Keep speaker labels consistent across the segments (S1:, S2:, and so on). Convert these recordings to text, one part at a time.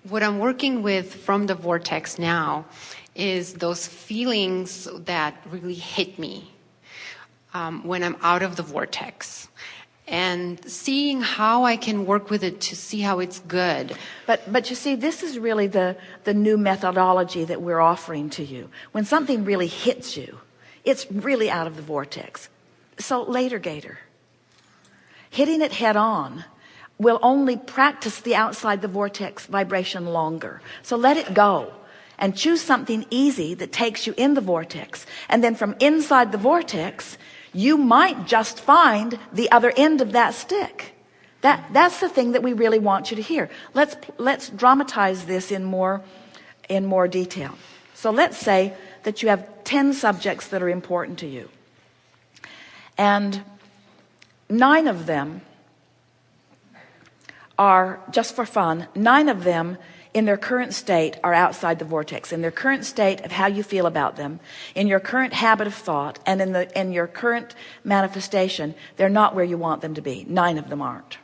S1: What I'm working with from the vortex now is those feelings that really hit me when I'm out of the vortex, and seeing how I can work with it to see how it's good.
S2: But you see, this is really the new methodology that we're offering to you. When something really hits you, it's really out of the vortex. So later, Gator, hitting it head on will only practice the outside the vortex vibration longer. So let it go and choose something easy that takes you in the vortex. And then from inside the vortex, you might just find the other end of that stick. That's the thing that we really want you to hear. Let's dramatize this in more detail. So let's say that you have 10 subjects that are important to you, and 9 of them are, just for fun, 9 of them in their current state are outside the vortex, in their current state of how you feel about them, in your current habit of thought, and in your current manifestation. They're not where you want them to be. 9 of them aren't.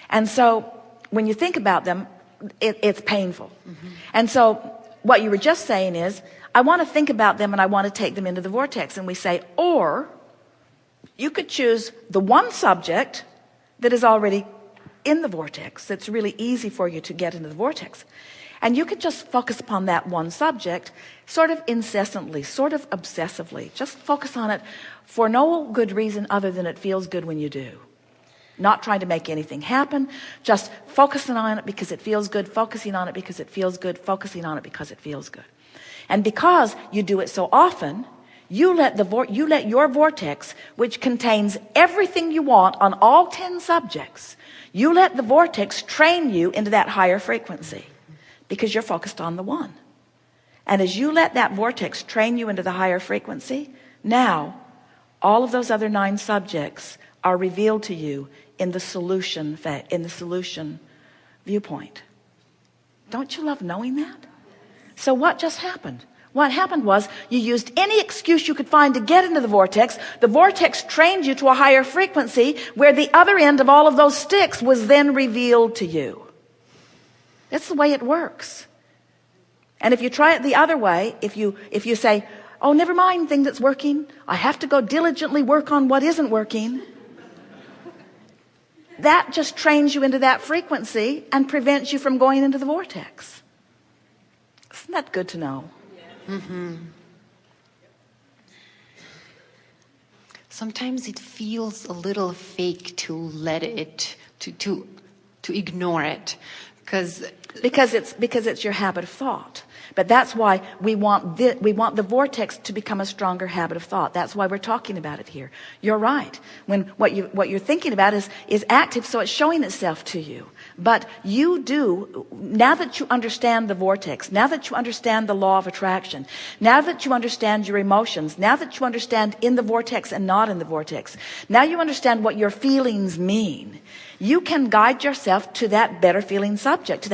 S2: And so when you think about them, it's painful. And so what you were just saying is, I want to think about them and I want to take them into the vortex. And we say, or you could choose the one subject that is already in the vortex, that's really easy for you to get into the vortex, and you could just focus upon that one subject sort of incessantly, sort of obsessively. Just focus on it for no good reason other than it feels good when you do. Not trying to make anything happen, just focusing on it because it feels good, focusing on it because it feels good, focusing on it because it feels good. And because you do it so often, you let your vortex, which contains everything you want on all 10 subjects, you let the vortex train you into that higher frequency because you're focused on the one. And as you let that vortex train you into the higher frequency, now all of those other 9 subjects are revealed to you in the solution viewpoint. Don't you love knowing that? So what just happened? What happened was you used any excuse you could find to get into the vortex. The vortex trained you to a higher frequency where the other end of all of those sticks was then revealed to you. That's the way it works. And if you try it the other way, if you say, oh, never mind thing that's working, I have to go diligently work on what isn't working, that just trains you into that frequency and prevents you from going into the vortex. Isn't that good to know?
S1: Sometimes it feels a little fake to let it, to ignore it, because
S2: it's your habit of thought. But that's why we want the vortex to become a stronger habit of thought. That's why we're talking about it here. You're right. When what you're thinking about is active, so it's showing itself to you. But you do, now that you understand the vortex, now that you understand the law of attraction, now that you understand your emotions, now that you understand in the vortex and not in the vortex, now you understand what your feelings mean, you can guide yourself to that better feeling subject,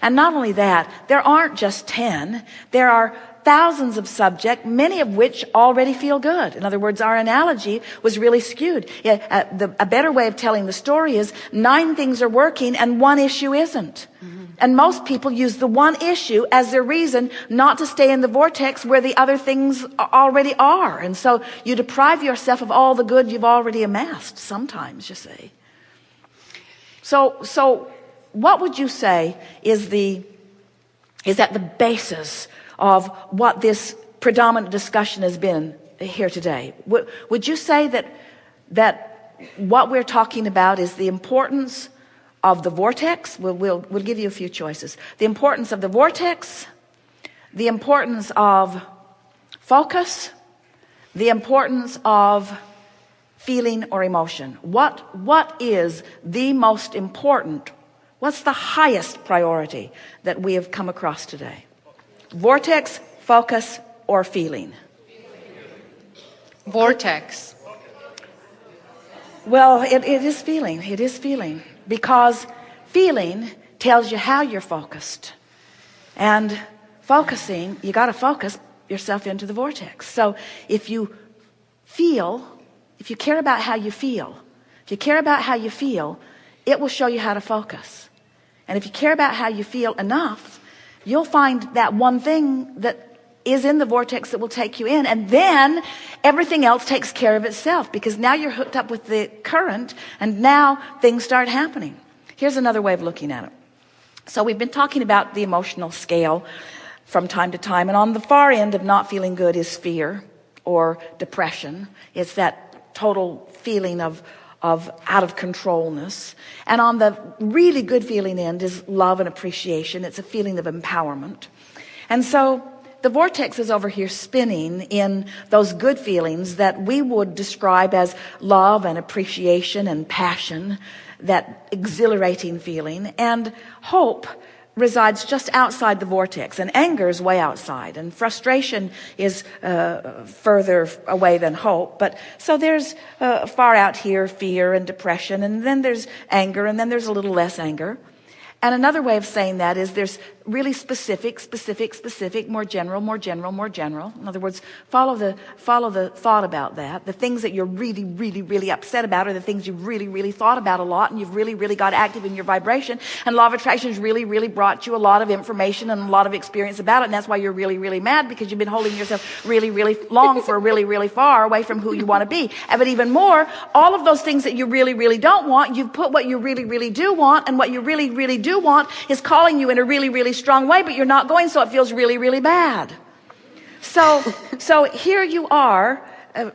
S2: And not only that, there aren't just 10, there are thousands of subjects, many of which already feel good. In other words, our analogy was really skewed. A better way of telling the story is 9 things are working and 1 issue isn't. And most people use the 1 issue as their reason not to stay in the vortex where the other things already are. And so you deprive yourself of all the good you've already amassed sometimes, you see. So what would you say is at the basis of what this predominant discussion has been here today? Would you say that what we're talking about is the importance of the vortex? We'll give you a few choices. The importance of the vortex, the importance of focus, the importance of feeling or emotion. What is the most important? What's the highest priority that we have come across today? Vortex, focus, or feeling?
S1: Vortex.
S2: Well, it is feeling. It is feeling. Because feeling tells you how you're focused. And focusing, you got to focus yourself into the vortex. So if you care about how you feel, it will show you how to focus. And if you care about how you feel enough, you'll find that one thing that is in the vortex that will take you in. And then everything else takes care of itself, because now you're hooked up with the current and now things start happening. Here's another way of looking at it. So we've been talking about the emotional scale from time to time. And on the far end of not feeling good is fear or depression. It's that total feeling of out of controlness. And on the really good feeling end is love and appreciation. It's a feeling of empowerment. And so the vortex is over here spinning in those good feelings that we would describe as love and appreciation and passion, that exhilarating feeling. And hope resides just outside the vortex, and anger is way outside, and frustration is further away than hope. But so there's far out here fear and depression, and then there's anger, and then there's a little less anger. And another way of saying that is there's really specific, more general. In other words, follow the thought about that. The things that you're really upset about are the things you've really thought about a lot, and you've really got active in your vibration. And law of attraction has really brought you a lot of information and a lot of experience about it. And that's why you're really mad, because you've been holding yourself really long for really far away from who you want to be. But even more, all of those things that you really don't want, you've put what you really do want, and what you really do want is calling you in a really strong way, but you're not going, so it feels really bad. So here you are,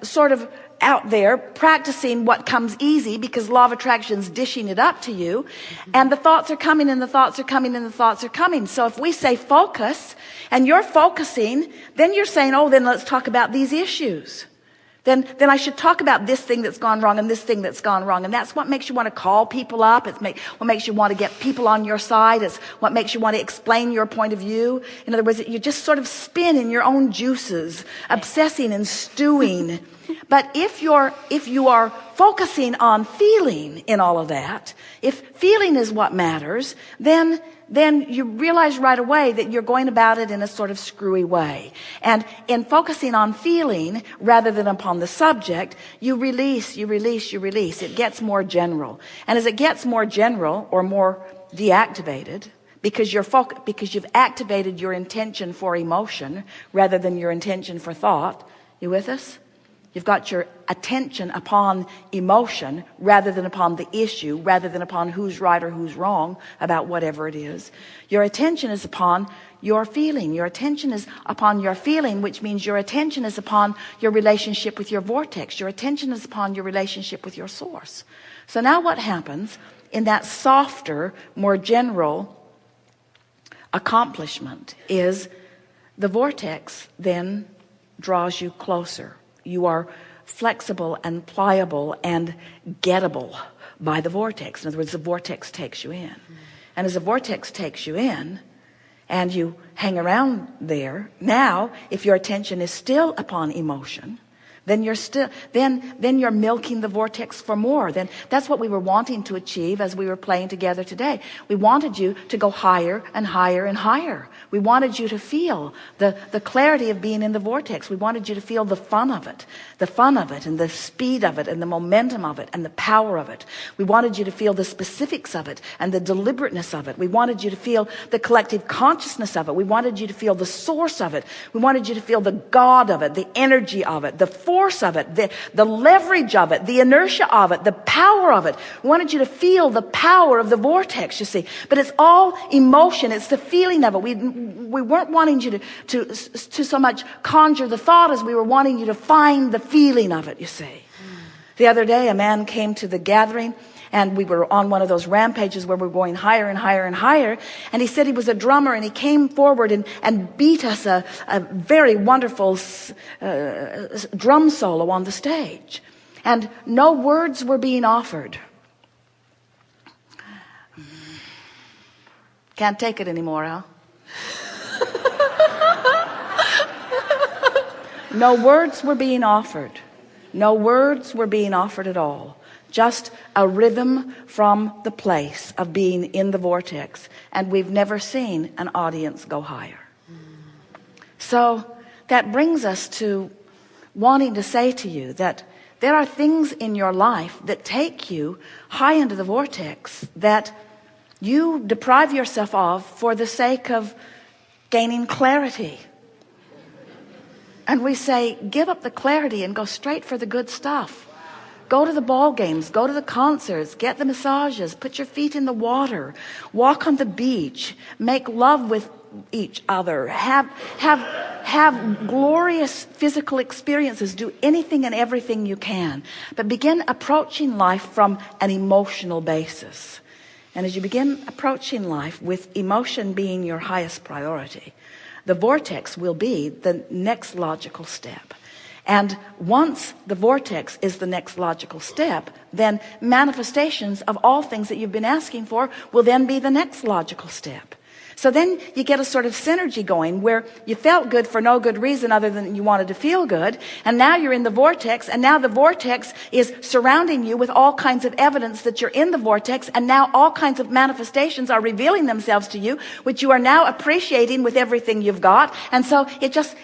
S2: sort of out there practicing what comes easy, because law of attraction's dishing it up to you, and the thoughts are coming, and the thoughts are coming, and the thoughts are coming. So if we say focus, and you're focusing, then you're saying, oh, then let's talk about these issues. Then I should talk about this thing that's gone wrong and this thing that's gone wrong. And that's what makes you want to call people up. It's what makes you want to get people on your side. It's what makes you want to explain your point of view. In other words, you just sort of spin in your own juices, obsessing and stewing. But if you are focusing on feeling in all of that, if feeling is what matters, then you realize right away that you're going about it in a sort of screwy way. And in focusing on feeling rather than upon the accept, you release. It gets more general. And as it gets more general or more deactivated, because you've activated your intention for emotion rather than your intention for thought. You with us? You've got your attention upon emotion rather than upon the issue, rather than upon who's right or who's wrong about whatever it is. Your attention is upon your feeling. Your attention is upon your feeling, which means your attention is upon your relationship with your vortex. Your attention is upon your relationship with your source. So now what happens in that softer, more general accomplishment is the vortex then draws you closer. You are flexible and pliable and gettable by the vortex. In other words, the vortex takes you in. And as the vortex takes you in and you hang around there, now if your attention is still upon emotion, then you're milking the vortex for more. Then that's what we were wanting to achieve as we were playing together today. We wanted you to go higher and higher and higher. We wanted you to feel the clarity of being in the vortex. We wanted you to feel the fun of it and the speed of it and the momentum of it and the power of it. We wanted you to feel the specifics of it and the deliberateness of it. We wanted you to feel the collective consciousness of it. We wanted you to feel the source of it. We wanted you to feel the God of it, the energy of it, the force of it, the leverage of it, the inertia of it, the power of it. We wanted you to feel the power of the vortex, you see. But it's all emotion. It's the feeling of it. We weren't wanting you to so much conjure the thought as we were wanting you to find the feeling of it, you see. The other day, a man came to the gathering, and we were on one of those rampages where we were going higher and higher and higher. And he said he was a drummer, and he came forward and beat us a very wonderful drum solo on the stage. And no words were being offered. Can't take it anymore, huh? No words were being offered. No words were being offered at all. Just a rhythm from the place of being in the vortex. And we've never seen an audience go higher. So that brings us to wanting to say to you that there are things in your life that take you high into the vortex that you deprive yourself of for the sake of gaining clarity. And we say, give up the clarity and go straight for the good stuff. Go to the ball games, go to the concerts, get the massages, put your feet in the water, walk on the beach, make love with each other, have glorious physical experiences, do anything and everything you can. But begin approaching life from an emotional basis. And as you begin approaching life with emotion being your highest priority, the vortex will be the next logical step. And once the vortex is the next logical step, then manifestations of all things that you've been asking for will then be the next logical step. So then you get a sort of synergy going where you felt good for no good reason other than you wanted to feel good. And now you're in the vortex, and now the vortex is surrounding you with all kinds of evidence that you're in the vortex. And now all kinds of manifestations are revealing themselves to you, which you are now appreciating with everything you've got. And so it just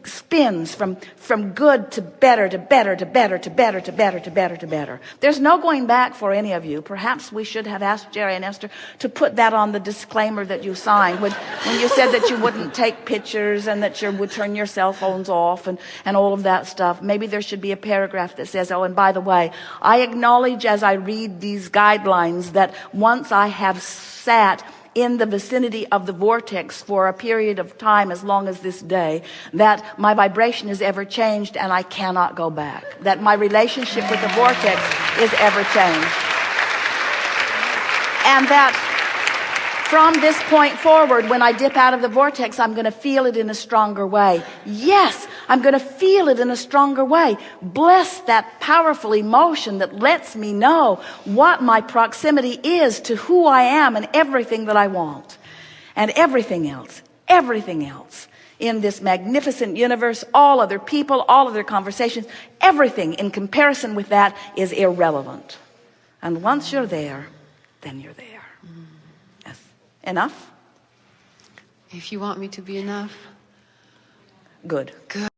S2: spins from good to better, to better, to better, to better, to better, to better, to better. There's no going back for any of you. Perhaps we should have asked Jerry and Esther to put that on the disclaimer that you signed when you said that you wouldn't take pictures and that you would turn your cell phones off and all of that stuff. Maybe there should be a paragraph that says, oh, and by the way, I acknowledge as I read these guidelines that once I have sat in the vicinity of the vortex for a period of time as long as this day, that my vibration is ever changed and I cannot go back. That my relationship with the vortex is ever changed. And that from this point forward, when I dip out of the vortex, I'm going to feel it in a stronger way. Yes, I'm going to feel it in a stronger way. Bless that powerful emotion that lets me know what my proximity is to who I am and everything that I want. And everything else in this magnificent universe, all other people, all other conversations, everything in comparison with that is irrelevant. And once you're there, then you're there. Enough?
S1: If you want me to be enough.
S2: Good.
S1: Good.